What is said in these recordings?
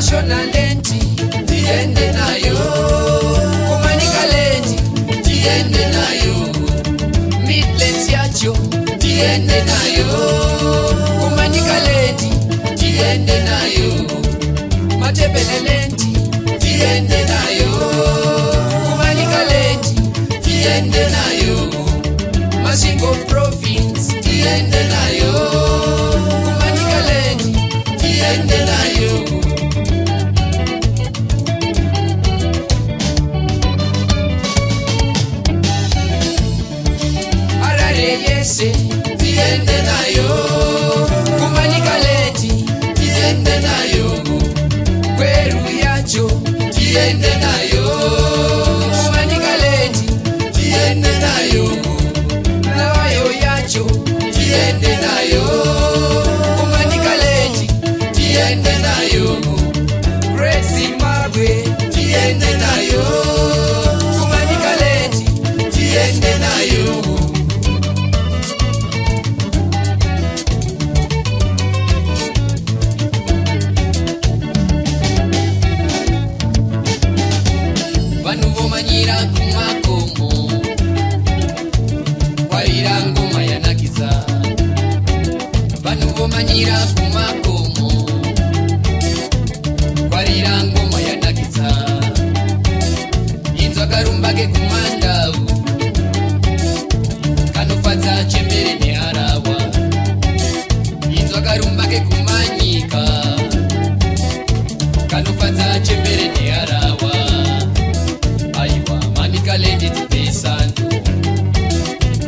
Nationality tiende nayo, Kumanikaleti tiende nayo, Midlands yacho tiende nayo, Kumanikaleti tiende nayo, Matebelelenti tiende nayo, Kumanikaleti tiende nayo, Masingo province tiende nayo, Kumanikaleti tiende nayo. Yese tiende nayo, Kumanikaleti tiende nayo, Kweru yacho tiende nayo, Kumanikaleti tiende nayo, Lawayo yacho tiende nayo, Kumanikaleti tiende nayo, Great Zimbabwe tiende nayo, Kumanikaleti tiende nayo. Manyira kumakomo walira ngoma yanakiza, banu manyira kumakomo walira ngoma yanakiza, inzwa karumbake kumandau kanofadza chembere nearawa, inzwa karumbake kumanyika kanofadza chembere nearawa. Manikaleti tipesandu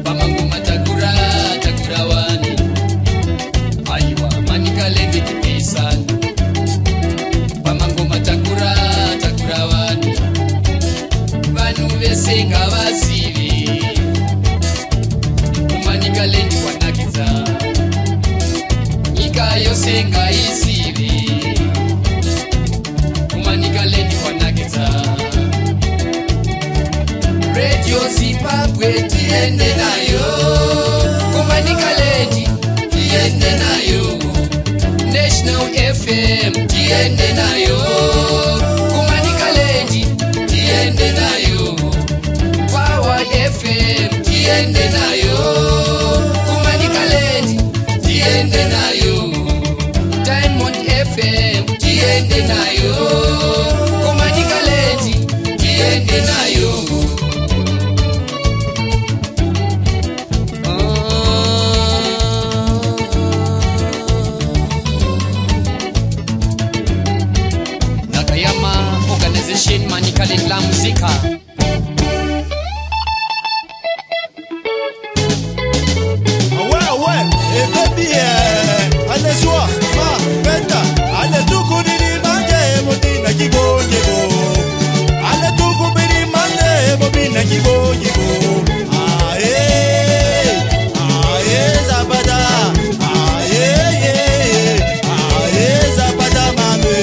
pamangoma takura wani, aiwa Manikaleti tipesandu pamangoma takura wani, vanu vese ngavazivi Kumanikaleti kwanakiza, nyika yose ngaizivi Kumanikaleti kwanakiza. Radio Zimbabwe tiende nayo, Kumanikaleti tiende nayo, National FM tiende nayo, Kumanikaleti tiende nayo, Power FM tiende nayo, Kumanikaleti tiende nayo, Diamond FM tiende nayo, Kumanikaleti tiende nayo. Manikaleti la muzika. Ouais, et baby, allez soir, ma beta, allez tout courir, manger, motina qui go, allez tout courir, manger, bobina qui go, aïe, zabada, aïe, zabada, mamé.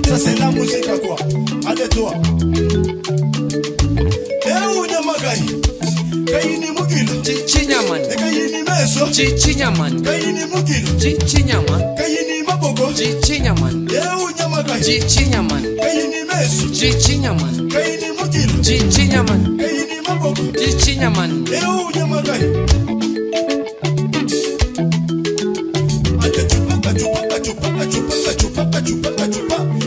Ça c'est la musique à quoi? Allez toi. Nyamagai. Kayini mugilo. Chinyaman. Kayini meso. Chinyaman. Kayini mugilo. Chinyaman. Kayini maboko. Chichinya man. Kayi ni Messi. Chichinya man. Kayi ni Mukil. Chichinya man. Kayi ni Maboko. Chichinya man. Eu Nyamagai. Ate chupa chupa chupa chupa chupa chupa chupa chupa.